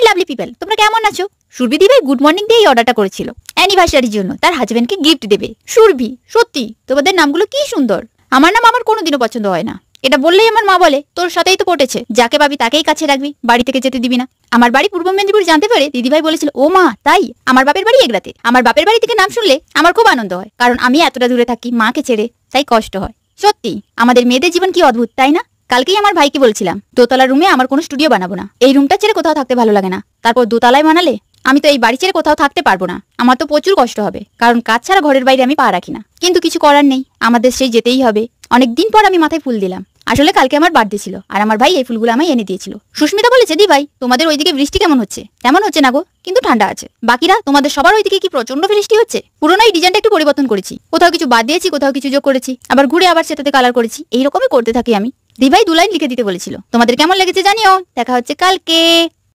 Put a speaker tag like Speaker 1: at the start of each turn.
Speaker 1: Lovely people, তোমরা কেমন আছো? সুরভি দিভাই গুড মর্নিং দিয়ে এই অর্ডারটা করেছিল অ্যানিভার্সারির জন্য, তার হাজবেন্ডকে গিফট দেবে। সুরভি, সত্যি তোমাদের নামগুলো কি সুন্দর। আমার নাম আমার কোনোদিনও পছন্দ হয় না। এটা বললেই আমার মা বলে তোর সাথেই তো পটেছে, যাকে পাবি তাকেই কাছে রাখবি, বাড়ি থেকে যেতে দিবি না। আমার বাড়ি পূর্ব মেদিনীপুর জানতে পারে দিদিভাই বলেছিল ও মা তাই, আমার বাপের বাড়ি এগরাতে। আমার বাপের বাড়ি থেকে নাম শুনলে আমার খুব আনন্দ হয়, কারণ আমি এতটা দূরে থাকি মাকে ছেড়ে, তাই কষ্ট হয়। সত্যি আমাদের মেয়েদের জীবন কি অদ্ভুত, তাই না? কালকেই আমার ভাইকে বলছিলাম দোতলার রুমে আমার কোনো স্টুডিও বানাবো না, এই রুমটা ছেড়ে কোথাও থাকতে ভালো লাগে না। তারপর দোতলায় বানালে আমি তো এই বাড়ি ছেড়ে কোথাও থাকতে পারবো না, আমার তো প্রচুর কষ্ট হবে, কারণ কাজ ছাড়া ঘরের বাইরে আমি পা রাখি না। কিন্তু কিছু করার নেই, আমাদের সেই যেতেই হবে। অনেকদিন পর আমি মাথায় ফুল দিলাম। আসলে কালকে আমার বার্থডে ছিল, আর আমার ভাই এই ফুলগুলো আমায় এনে দিয়েছিল। সুস্মিতা বলেছে দি ভাই তোমাদের ওইদিকে বৃষ্টি কেমন হচ্ছে? তেমন হচ্ছে না গো, কিন্তু ঠান্ডা আছে। বাকিরা তোমাদের সবার ওইদিকে কি প্রচন্ড বৃষ্টি হচ্ছে? পুরোনো এই ডিজাইনটা একটু পরিবর্তন করেছি, কোথাও কিছু বাদ দিয়েছি, কোথাও কিছু যোগ করেছি, আবার ঘুরে আবার সেটাতে কালার করেছি, এইরকমই করতে থাকি আমি। দিভাই 2 লাইন লিখে দিতে বলেছিল। তোমাদের কেমন লেগেছে জানিও। দেখা হচ্ছে কালকে।